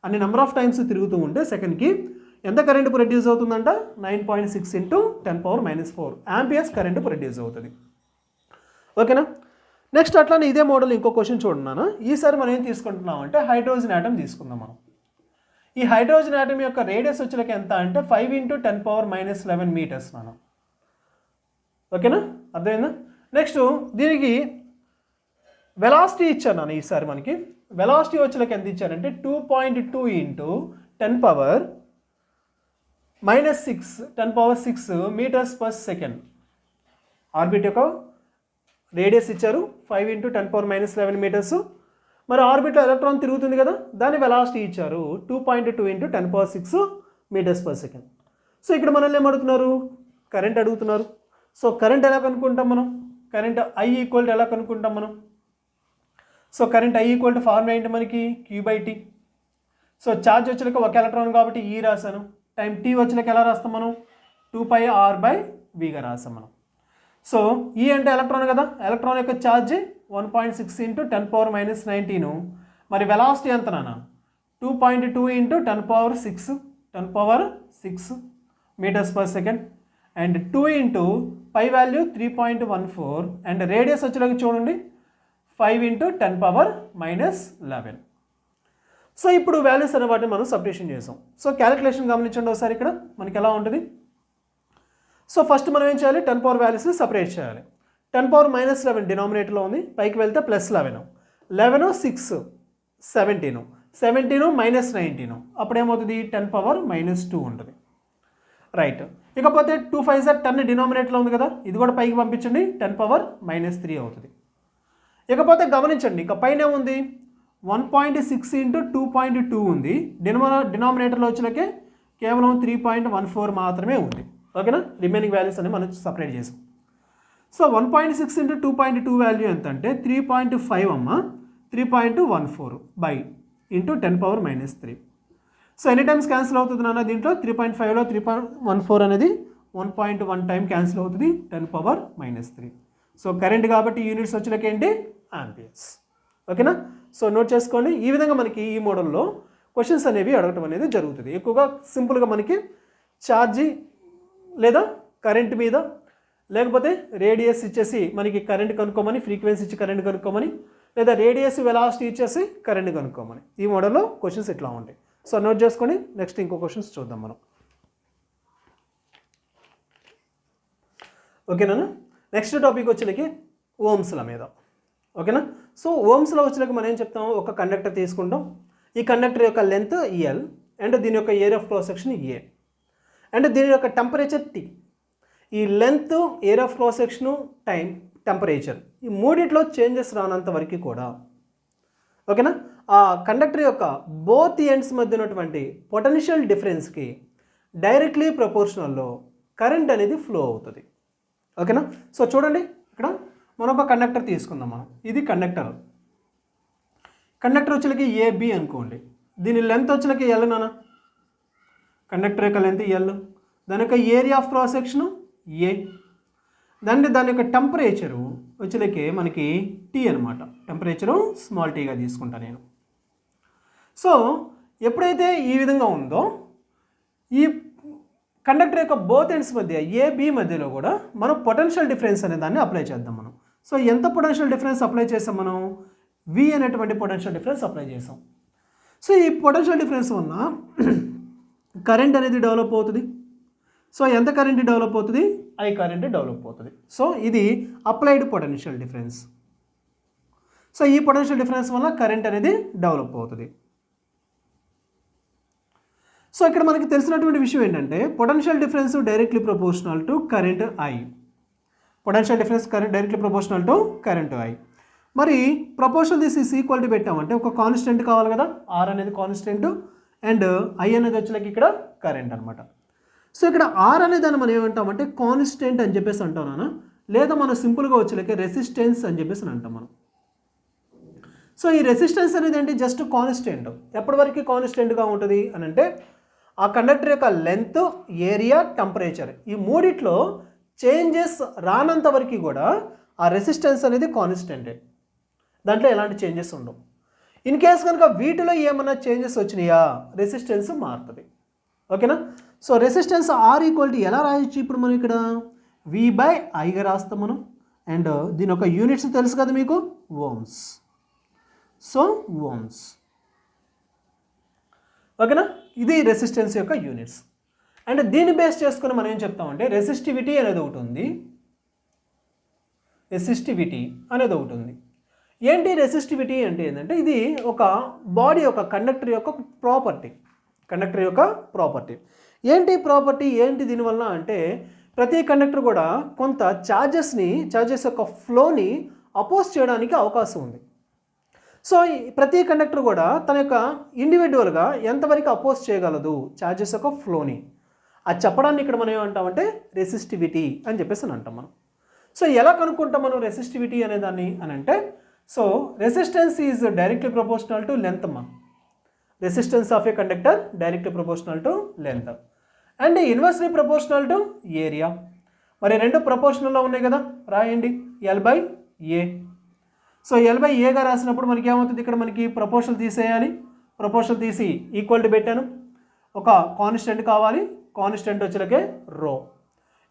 అన్ని నెంబర్ ఆఫ్ టైమ్స్ తిరుగుతూ ఉంటే సెకండ్కి ఎంత కరెంటు ప్రొడ్యూస్ అవుతుందంట 9.6 × 10⁻−4 ఆంపియర్స్ కరెంటు ప్రొడ్యూస్ అవుతుంది. ఓకేనా. నెక్స్ట్ అట్లానే ఇదే మోడల్ ఇంకో క్వశ్చన్ చూడన్నాను. ఈసారి మనం ఏం తీసుకుంటున్నాం అంటే హైడ్రోజన్ ఆటమ్ తీసుకుందాం మనం. ఈ హైడ్రోజన్ ఆటమ్ యొక్క రేడియస్ వచ్చేలకి ఎంత అంటే 5 × 10⁻−11 మీటర్స్ మనం. ఓకేనా, అర్థమైందా. నెక్స్ట్ దీనికి వెలాసిటీ ఇచ్చాను నాన్న. ఈసారి మనకి వెలాసిటీ వచ్చేలకి ఎంత ఇచ్చారంటే 2.2 × 10⁻6 మీటర్స్ పర్ సెకండ్. ఆర్బిట్ యొక్క రేడియస్ ఇచ్చారు 5 × 10⁻11 మీటర్స్. మరి ఆర్బిట్లో ఎలక్ట్రాన్ తిరుగుతుంది కదా, దాని వెలాసిటీ ఇచ్చారు 2.2 × 10⁻6 మీటర్స్ పర్ సెకండ్. సో ఇక్కడ మనల్ని ఏమడుగుతున్నారు, కరెంట్ అడుగుతున్నారు. సో కరెంట్ ఎలా కనుక్కుంటాం మనం, కరెంట్ I ఈక్వల్ ఎలా కనుక్కుంటాం మనం. So current I equal to formula ఏంటి మనకి, Q/T. సో ఛార్జ్ వచ్చాక ఒక ఎలక్ట్రాన్ కాబట్టి E రాశాను, టైం T వచ్చాక ఎలా రాస్తాం మనం, 2πr/Vగా రాస్తాం మనం. సో E అంటే ఎలక్ట్రాన్ కదా, ఎలక్ట్రాన్ యొక్క ఛార్జ్ 1.6 × 10⁻19. మరి వెలాసిటీ ఎంత నాన్న, 2.2 × 10⁻6 metres per second. And 2 × pi value 3.14 and radius వచ్చేలాగా చూడండి 5 × 10⁻11. సో ఇప్పుడు వాల్యూస్ అనే వాటిని మనం సబ్స్టిట్యూషన్ చేసాం. సో క్యాలిక్యులేషన్ గమనించండి ఒకసారి, ఇక్కడ మనకి ఎలా ఉంటుంది. సో ఫస్ట్ మనం ఏం చేయాలి, 10 పవర్ వాల్యూస్ని సపరేట్ చేయాలి. 10⁻11 డినామినేటర్లో ఉంది, పైకి వెళ్తే +11, 11 6 17, 17 -19, అప్పుడు ఏమవుతుంది 10⁻2 ఉంటుంది. రైట్. ఇకపోతే 2 5 10 డినామినేటర్లో ఉంది కదా, ఇది కూడా పైకి పంపించండి, 10⁻3 అవుతుంది. ఇకపోతే గమనించండి, ఇక పైన ఉంది 1.6 × 2.2 ఉంది, డినామినేటర్లో వచ్చినకే కేవలం 3.14 మాత్రమే ఉంది. ఓకేనా, రిమైనింగ్ వాల్యూస్ అని మనం సపరేట్ చేసాం. సో 1.6 × 2.2 వాల్యూ ఎంత అంటే 3.5 అమ్మ, 3.14 × 10⁻3. సో ఎనీ టైమ్స్ క్యాన్సిల్ అవుతుంది నాన్న, దీంట్లో 3.5లో 3.14 అనేది 1.1 టైం క్యాన్సిల్ అవుతుంది, 10⁻3. సో కరెంట్ కాబట్టి యూనిట్స్ వచ్చేలకి ఏంటి, ఆంపియర్స్. ఓకేనా, సో నోట్ చేసుకోండి. ఈ విధంగా మనకి ఈ మోడల్లో క్వశ్చన్స్ అనేవి అడగటం అనేది జరుగుతుంది. ఎక్కువగా సింపుల్గా మనకి ఛార్జీ లేదా కరెంట్ మీద, లేకపోతే రేడియస్ ఇచ్చేసి మనకి కరెంట్ కనుక్కోమని, ఫ్రీక్వెన్సీ ఇచ్చి కరెంట్ కనుక్కోమని, లేదా రేడియస్ వెలాసిటీ ఇచ్చేసి కరెంట్ కనుక్కోమని, ఈ మోడల్లో క్వశ్చన్స్ ఇట్లా ఉంటాయి. సో నోట్ చేసుకొని నెక్స్ట్ ఇంకో క్వశ్చన్స్ చూద్దాం మనం. ఓకేనా, నెక్స్ట్ టాపిక్ వచ్చేకి ఓమ్స్ల మీద. ఓకేనా, సో ఓమ్స్లో వచ్చేకి మనం ఏం చెప్తాం, ఒక కండక్టర్ తీసుకుంటాం, ఈ కండక్టర్ యొక్క లెంత్ ఎల్ అండ్ దీని యొక్క area of cross section A and దీని యొక్క టెంపరేచర్ T. ఈ length, area of cross section, time, temperature, ఈ మూడిట్లో చేంజెస్ రానంత వరకు కూడా ఓకేనా ఆ కండక్టర్ యొక్క బోత్ ఎండ్స్ మధ్య ఉన్నటువంటి పొటెన్షియల్ డిఫరెన్స్కి డైరెక్ట్లీ ప్రపోర్షనల్లో కరెంట్ అనేది ఫ్లో అవుతుంది. ఓకేనా, సో చూడండి ఇక్కడ మనం ఒక కండక్టర్ తీసుకుందాం. మనం ఇది కండక్టర్ వచ్చేకి AB అనుకోండి, దీని లెంత్ వచ్చేకి ఎల్ నాన్న, కండక్టర్ యొక్క లెంత్ ఎల్, దాని యొక్క ఏరియా ఆఫ్ క్రాస్ సెక్షను ఏ, దాని యొక్క టెంపరేచరు వచ్చేకి మనకి T అనమాట, టెంపరేచరు స్మాల్ టీగా తీసుకుంటాను నేను. సో ఎప్పుడైతే ఈ విధంగా ఉందో ఈ కండక్టర్ యొక్క బోత్ ఎండ్స్ మధ్య AB మధ్యలో కూడా మనం పొటెన్షియల్ డిఫరెన్స్ అనే దాన్ని అప్లై చేద్దాం మనం. సో ఎంత పొటెన్షియల్ డిఫరెన్స్ అప్లై చేసాం మనం, V అనేటువంటి పొటెన్షియల్ డిఫరెన్స్ అప్లై చేసాం. సో ఈ పొటెన్షియల్ డిఫరెన్స్ వల్ల కరెంట్ అనేది డెవలప్ అవుతుంది. సో ఎంత కరెంట్ డెవలప్ అవుతుంది, I కరెంట్ డెవలప్ అవుతుంది. సో ఇది అప్లైడ్ పొటెన్షియల్ డిఫరెన్స్. సో ఈ పొటెన్షియల్ డిఫరెన్స్ వల్ల కరెంట్ అనేది డెవలప్ అవుతుంది. సో ఇక్కడ మనకి తెలిసినటువంటి విషయం ఏంటంటే potential difference directly proportional to current I. Potential difference directly proportional to current I. మరి proportional this is equal to పెట్టామంటే ఒక కాన్స్టెంట్ కావాలి కదా, R అనేది కాన్స్టెంట్ అండ్ I అనేది వచ్చేకి ఇక్కడ కరెంట్ అనమాట. సో ఇక్కడ R అనే దాన్ని మనం ఏమంటామంటే కాన్స్టెంట్ అని చెప్పేసి అంటాం, లేదా మనం సింపుల్గా వచ్చేకి రెసిస్టెన్స్ అని చెప్పేసి అంటాం మనం. సో ఈ రెసిస్టెన్స్ అనేది ఏంటి, జస్ట్ కాన్స్టెంట్. ఎప్పటి వరకు కాన్స్టెంట్గా ఉంటుంది అని అంటే ఆ కండక్టర్ యొక్క లెంత్, ఏరియా, టెంపరేచర్ ఈ మూడిట్లో చేంజెస్ రానంత వరకు కూడా ఆ రెసిస్టెన్స్ అనేది కాన్స్టెంటే, దాంట్లో ఎలాంటి చేంజెస్ ఉండవు. ఇన్ కేస్ కనుక వీటిలో ఏమైనా చేంజెస్ వచ్చినాయా రెసిస్టెన్స్ మారుతుంది. ఓకేనా, so resistance R equal to ఎలా రాయొచ్చు ఇప్పుడు మనం ఇక్కడ V/Iగా రాస్తాం మనం. అండ్ దీని యొక్క యూనిట్స్ తెలుసు కదా మీకు, ఓమ్స్. So Ohm's. ఓకేనా, ఇది రెసిస్టెన్స్ యొక్క యూనిట్స్. అండ్ దీన్ని బేస్ చేసుకుని మనం ఏం చెప్తామంటే రెసిస్టివిటీ అనేది ఒకటి ఉంది. ఏంటి రెసిస్టివిటీ అంటే ఏంటంటే ఇది ఒక బాడీ యొక్క కండక్టర్ యొక్క ప్రాపర్టీ. ఏంటి ప్రాపర్టీ, ఏంటి దీనివల్ల అంటే ప్రతి కండక్టర్ కూడా కొంత ఛార్జెస్ యొక్క ఫ్లోని అపోజ్ చేయడానికి అవకాశం ఉంది. సో ప్రతి కండక్టర్ కూడా తన యొక్క ఇండివిజువల్గా ఎంతవరకు అపోజ్ చేయగలదు ఛార్జెస్ యొక్క ఫ్లోని, అది చెప్పడాన్ని ఇక్కడ మనం ఏమంటామంటే రెసిస్టివిటీ అని చెప్పేసి అని అంటాం మనం. సో ఎలా కనుక్కుంటాం మనం రెసిస్టివిటీ అనే దాన్ని అని అంటే, so resistance is directly proportional to length అమ్మా. Resistance of a conductor directly proportional to length and inversely proportional to area. మరి రెండు ప్రపోర్షనల్లో ఉన్నాయి కదా, రాయండి L/A. సో L/Aగా రాసినప్పుడు మనకి ఏమవుతుంది, ఇక్కడ మనకి ప్రపోర్షనల్ తీసేయాలి, ప్రపోర్షనల్ తీసి ఈక్వల్ టు పెట్టాను, ఒక కాన్స్టెంట్ కావాలి, కాన్స్టెంట్ వచ్చేలకే రో,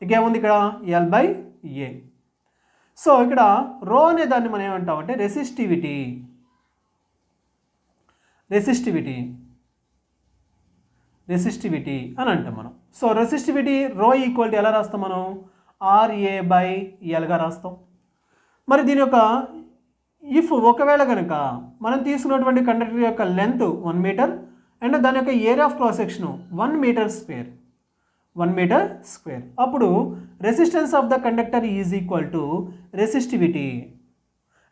ఇంకేముంది ఇక్కడ L/A. సో ఇక్కడ రో అనే దాన్ని మనం ఏమంటామంటే రెసిస్టివిటీ అని అంటాం మనం. So resistivity rho equal to ఎలా రాస్తాం మనం, RA/Lగా రాస్తాం. మరి దీని యొక్క ఒకవేళ కనుక మనం తీసుకున్నటువంటి కండక్టర్ యొక్క లెంత్ 1 మీటర్ అండ్ దాని యొక్క area of cross section 1 metre square, అప్పుడు resistance of the conductor is equal to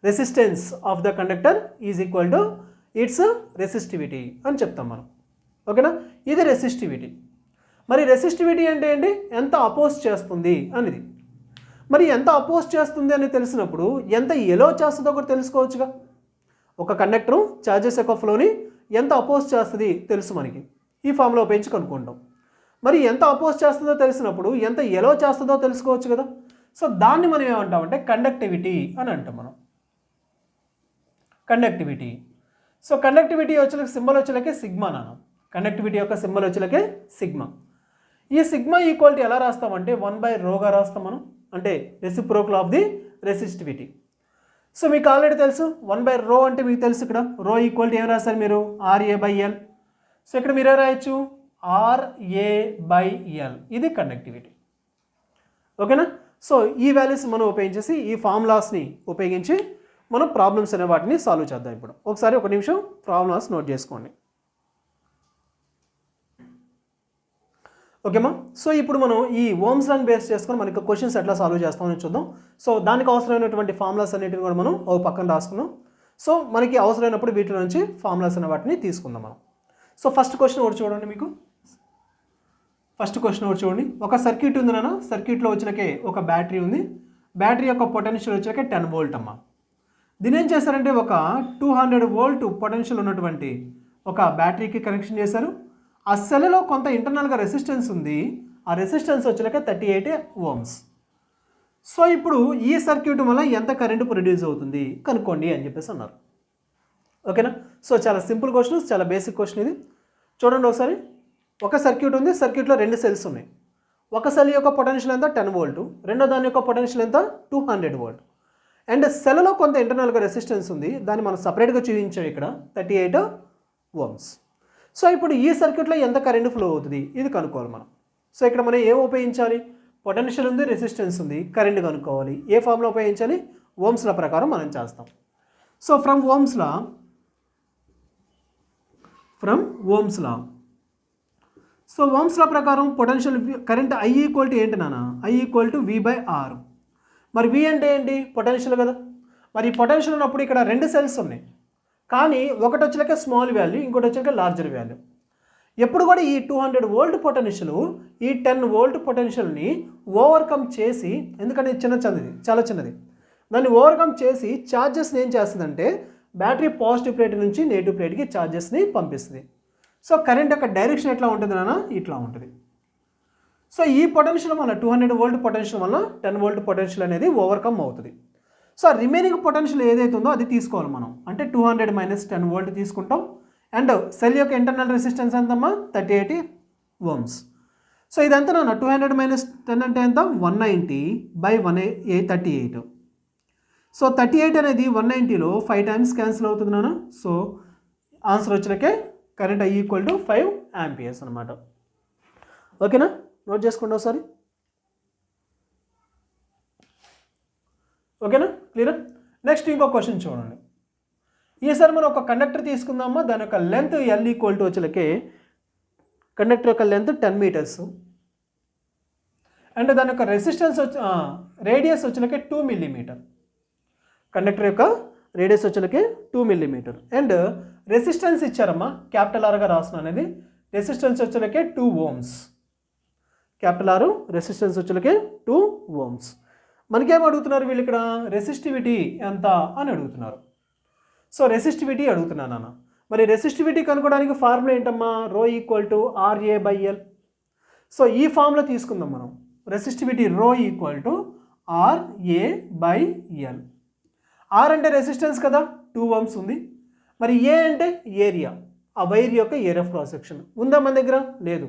resistance of the conductor is equal to its resistivity అని చెప్తాం మనం. ఓకేనా, ఇది రెసిస్టివిటీ. మరి రెసిస్టివిటీ అంటే ఏంటి, ఎంత అపోజ్ చేస్తుంది అనేది. మరి ఎంత అపోజ్ చేస్తుంది అని తెలిసినప్పుడు ఎంత ఎలో చేస్తుందో కూడా తెలుసుకోవచ్చుగా. ఒక కండక్టరు ఛార్జెస్ యొక్క ఫ్లోని ఎంత అపోజ్ చేస్తుంది తెలుసు మనకి, ఈ ఫామ్లో ఉపయోగించి కనుక్కుంటాం. మరి ఎంత అపోజ్ చేస్తుందో తెలిసినప్పుడు ఎంత ఎలో చేస్తుందో తెలుసుకోవచ్చు కదా. సో దాన్ని మనం ఏమంటామంటే కండక్టివిటీ అని అంటాం మనం, కండక్టివిటీ. సో కండక్టివిటీ వచ్చేలకి సింబల్ వచ్చేలకే సిగ్మా నాన్న, కండక్టివిటీ యొక్క సింబల్ వచ్చేలకే సిగ్మా. ఈ సిగ్మా ఈక్వాలిటీ ఎలా రాస్తామంటే 1/ρగా రాస్తాం మనం, అంటే reciprocal of the resistivity. So మీకు ఆల్రెడీ తెలుసు 1/ρ అంటే మీకు తెలుసు, ఇక్కడ రో ఈక్వాలిటీ ఏం రాస్తారు మీరు, RA/L. సో ఇక్కడ మీరే రాయొచ్చు RA/L, ఇది కండక్టివిటీ. ఓకేనా. సో ఈ వాల్యూస్ మనం ఉపయోగించేసి ఈ ఫార్ములాస్ని ఉపయోగించి మనం ప్రాబ్లమ్స్ అనే వాటిని సాల్వ్ చేద్దాం. ఇప్పుడు ఒకసారి ఒక నిమిషం ప్రాబ్లమ్స్ నోట్ చేసుకోండి. ఓకేమా. సో ఇప్పుడు మనం ఈ ఓమ్స్ లాని బేస్ చేసుకొని మనకి క్వశ్చన్స్ ఎట్లా సాల్వ్ చేస్తామని చూద్దాం. సో దానికి అవసరమైనటువంటి ఫార్ములాస్ అన్నిటిని కూడా మనం ఒక పక్కన రాసుకున్నాం. సో మనకి అవసరమైనప్పుడు వీటి నుంచి ఫార్ములాస్ అనే వాటిని తీసుకుందాం మనం. సో ఫస్ట్ క్వశ్చన్ ఒకటి చూడండి, మీకు ఫస్ట్ క్వశ్చన్ ఒకటి చూడండి. ఒక సర్క్యూట్ ఉంది నాన్న, సర్క్యూట్లో వచ్చినకే ఒక బ్యాటరీ ఉంది, బ్యాటరీ యొక్క పొటెన్షియల్ వచ్చాకే 10 వోల్ట్ అమ్మ. దీని ఏం చేశారంటే ఒక 200 వోల్ట్ పొటెన్షియల్ ఉన్నటువంటి ఒక బ్యాటరీకి కనెక్షన్ చేశారు. ఆ సెల్లో కొంత ఇంటర్నల్గా రెసిస్టెన్స్ ఉంది, ఆ రెసిస్టెన్స్ వచ్చాక 38 ohms. సో ఇప్పుడు ఈ సర్క్యూట్ వల్ల ఎంత కరెంటు ప్రొడ్యూస్ అవుతుంది కనుక్కోండి అని చెప్పేసి అన్నారు. ఓకేనా. సో చాలా సింపుల్ క్వశ్చన్, చాలా బేసిక్ క్వశ్చన్ ఇది. చూడండి ఒకసారి, ఒక సర్క్యూట్ ఉంది, సర్క్యూట్లో 2 సెల్స్ ఉన్నాయి. ఒక సెల్ యొక్క పొటెన్షియల్ ఎంత 10 వోల్ట్, రెండో దాని యొక్క పొటెన్షియల్ ఎంత 200 వోల్ట్. అండ్ సెల్లో కొంత ఇంటర్నల్గా రెసిస్టెన్స్ ఉంది, దాన్ని మనం సపరేట్గా చూపించాం ఇక్కడ 38 ohms. సో ఇప్పుడు ఈ సర్క్యూట్లో ఎంత కరెంట్ ఫ్లో అవుతుంది ఇది కనుక్కోవాలి మనం. సో ఇక్కడ మనం ఏం ఉపయోగించాలి, పొటెన్షియల్ ఉంది, రెసిస్టెన్స్ ఉంది, కరెంట్ కనుక్కోవాలి. ఏ ఫార్ములా ఉపయోగించాలి, ఓమ్స్ల ప్రకారం మనం చేస్తాం. So from Ohm's law so Ohm's law ప్రకారం potential current I equal to ఏంటి నాన్న, I ఈక్వల్ టు V/R. మరి V అంటే ఏంటి, పొటెన్షియల్ కదా. మరి పొటెన్షియల్ ఉన్నప్పుడు ఇక్కడ 2 సెల్స్ ఉన్నాయి, కానీ ఒకటి వచ్చాక స్మాల్ వాల్యూ, ఇంకోటి వచ్చాక లార్జర్ వాల్యూ. ఎప్పుడు కూడా ఈ 200 వోల్ట్ పొటెన్షియల్ ఈ 10 వోల్ట్ పొటెన్షియల్ని ఓవర్కమ్ చేసి, ఎందుకంటే చాలా చిన్నది, దాన్ని ఓవర్కమ్ చేసి ఛార్జెస్ని ఏం చేస్తుందంటే బ్యాటరీ పాజిటివ్ ప్లేట్ నుంచి నెగిటివ్ ప్లేట్కి ఛార్జెస్ని పంపిస్తుంది. సో కరెంట్ యొక్క డైరెక్షన్ ఎట్లా ఉంటుంది నాన్న, ఇట్లా ఉంటుంది. సో ఈ పొటెన్షియల్ వల్ల 200 వోల్ట్ పొటెన్షియల్ వల్ల 10 వోల్ట్ పొటెన్షియల్ అనేది ఓవర్కమ్ అవుతుంది. సో రిమైనింగ్ పొటెన్షియల్ ఏదైతే ఉందో అది తీసుకోవాలి మనం, అంటే 200 - 10 వోల్ట్ తీసుకుంటాం. అండ్ సెల్ యొక్క ఇంటర్నల్ రెసిస్టెన్స్ ఎంతమ్మా 38 ohms. సో ఇదంతా నాన్న 200 - 10 అంటే ఎంత 190/138. సో 38 అనేది 190లో 5 టైమ్స్ క్యాన్సిల్ అవుతుంది నాన్న. సో ఆన్సర్ వచ్చినకే current I equal to 5 amperes అనమాట. ఓకేనా, నోట్ చేసుకోండి ఒకసారి. ఓకేనా, క్లియర్. నెక్స్ట్ ఇంకో క్వశ్చన్ చూడండి. ఈసారి మనం ఒక కండక్టర్ తీసుకుందామా, దాని యొక్క లెంత్ L ఈక్వల్ టు వచ్చేలకే కండక్టర్ యొక్క లెంత్ 10 మీటర్స్ అండ్ దాని యొక్క రెసిస్టెన్స్ రేడియస్ వచ్చేలకి 2 మిల్లీమీటర్. కండక్టర్ యొక్క రేడియస్ వచ్చేలకి 2 మిల్లీమీటర్. అండ్ రెసిస్టెన్స్ ఇచ్చారమ్మా, క్యాపిటల్ ఆర్గా రాసిన అనేది. రెసిస్టెన్స్ వచ్చేలకి 2 ఓమ్స్. క్యాపిటల్ ఆర్ రెసిస్టెన్స్ వచ్చేలకి 2 ఓమ్స్. మనకేం అడుగుతున్నారు వీళ్ళు ఇక్కడ? రెసిస్టివిటీ ఎంత అని అడుగుతున్నారు. సో రెసిస్టివిటీ అడుగుతున్నాను అన్న. మరి రెసిస్టివిటీ కనుక్కోవడానికి ఫార్ములా ఏంటమ్మా? Rho equal to RA/L. So ఈ ఫార్ములా తీసుకుందాం మనం. Resistivity rho equal to RA/L. R అంటే రెసిస్టెన్స్ కదా, 2 ఓమ్స్ ఉంది. మరి ఏ అంటే ఏరియా, ఆ వైర్ యొక్క ఏరియా ఆఫ్ క్రాస్ సెక్షన్ ఉందా మన దగ్గర? లేదు.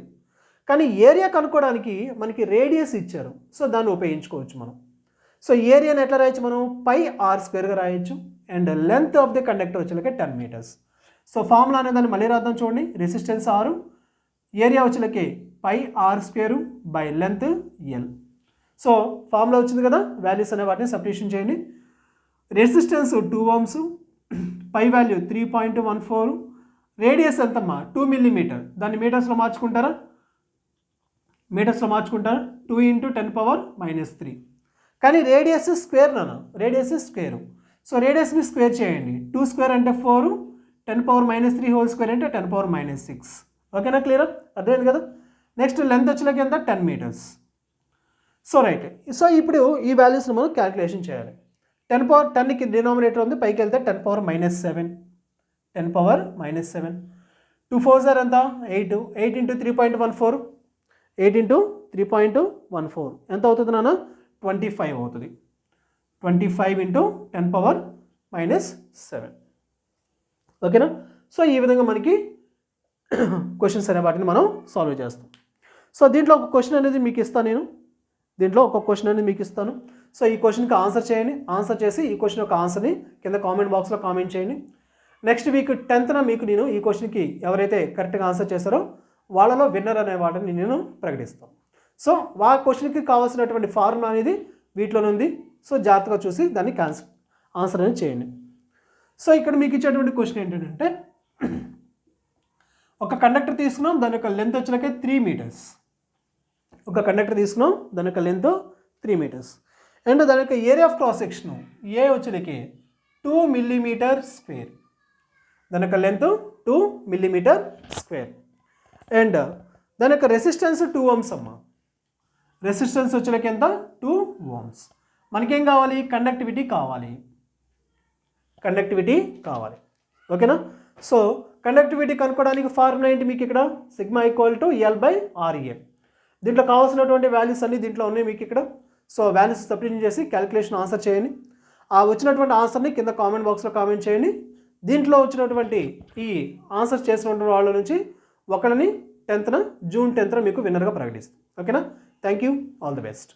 కానీ ఏరియా కనుక్కోవడానికి మనకి రేడియస్ ఇచ్చారు, సో దాన్ని ఉపయోగించుకోవచ్చు మనం. సో ఏరియాని ఎట్లా రాయొచ్చు మనం? πr² రాయొచ్చు. And length of the conductor వచ్చేలకి 10 మీటర్స్. సో ఫార్ములా అనే దాన్ని మళ్ళీ రాద్దాం చూడండి. రెసిస్టెన్స్ 6, ఏరియా వచ్చేలకి πr² by length L. So formula వచ్చింది కదా, వాల్యూస్ అనే వాటిని సబ్స్టిట్యూషన్ చేయండి. Resistance 2 ohms, pi value 3.14, radius ఎంతమ్మా? 2 మిల్లీమీటర్. దాన్ని మీటర్స్లో మార్చుకుంటారా? 2 × 10⁻³ కానీ రేడియస్ స్క్వేర్ నాన్న, రేడియస్ స్క్వేర్. సో రేడియస్ని స్క్వేర్ చేయండి. 2² అంటే 4, 10⁻³ హోల్ స్క్వేర్ అంటే 10⁻6. ఓకేనా? క్లియర్? అర్థమైంది కదా. నెక్స్ట్ లెంత్ వచ్చేలాకి ఎంత? 10 మీటర్స్. So right. సో ఇప్పుడు ఈ వాల్యూస్ని మనం క్యాలిక్యులేషన్ చేయాలి. 10కి డినామినేటర్ ఉంది, పైకి వెళ్తే 10⁻7. 10⁻7. 2 4s ఎంత? 8. 8 × 3.14. 8 × 3.14 ఎంత అవుతుంది నాన్న? 25 అవుతుంది. 25 × 10⁻7. ఓకేనా? సో ఈ విధంగా మనకి క్వశ్చన్స్ అనే వాటిని మనం సాల్వ్ చేస్తాం. సో దీంట్లో ఒక క్వశ్చన్ అనేది మీకు ఇస్తాను నేను. సో ఈ క్వశ్చన్కి ఆన్సర్ చేయండి. ఆన్సర్ చేసి ఈ క్వశ్చన్ యొక్క ఆన్సర్ని కింద కామెంట్ బాక్స్లో కామెంట్ చేయండి. నెక్స్ట్ వీక్ 10th మీకు నేను ఈ క్వశ్చన్కి ఎవరైతే కరెక్ట్గా ఆన్సర్ చేశారో వాళ్ళలో విన్నర్ అనే వాటిని నేను ప్రకటిస్తాను. సో ఆ క్వశ్చన్కి కావాల్సినటువంటి ఫార్ములా అనేది వీటిలోనే ఉంది. సో జాగ్రత్తగా చూసి దాన్ని ఆన్సర్ అనేది చేయండి. సో ఇక్కడ మీకు ఇచ్చేటువంటి క్వశ్చన్ ఏంటంటే, ఒక కండక్టర్ తీసుకున్నాం, దాని యొక్క లెంత్ వచ్చేలకే 3 మీటర్స్. ఒక కండక్టర్ తీసుకున్నాం, దాని యొక్క లెంత్ 3 మీటర్స్. అండ్ దాని యొక్క area of cross section A వచ్చేలకి 2 మిల్లీమీటర్ స్క్వేర్. దాని యొక్క లెంత్ 2 మిల్లీమీటర్ స్క్వేర్. అండ్ దాని యొక్క రెసిస్టెన్స్ 2 ఓమ్స్ అమ్మ. రెసిస్టెన్స్ వచ్చేలకి ఎంత? 2 ఓమ్స్. మనకేం కావాలి? కండక్టివిటీ కావాలి. ఓకేనా? సో కండక్టివిటీ కనుక్కోవడానికి ఫార్ములా ఏంటి మీకు ఇక్కడ? Sigma equal to L/RA. దీంట్లో కావాల్సినటువంటి వాల్యూస్ అన్నీ దీంట్లో ఉన్నాయి మీకు ఇక్కడ. సో వాల్యూస్ సబ్స్టిట్యూట్ చేసి క్యాలిక్యులేషన్ ఆన్సర్ చేయండి. ఆ వచ్చినటువంటి ఆన్సర్ని కింద కామెంట్ బాక్స్లో కామెంట్ చేయండి. దీంట్లో వచ్చినటువంటి ఈ ఆన్సర్ చేసినటువంటి వాళ్ళ నుంచి ఒకరిని జూన్ 10th మీకు విన్నర్గా ప్రకటిస్తాం. ఓకేనా? Thank you. All the best.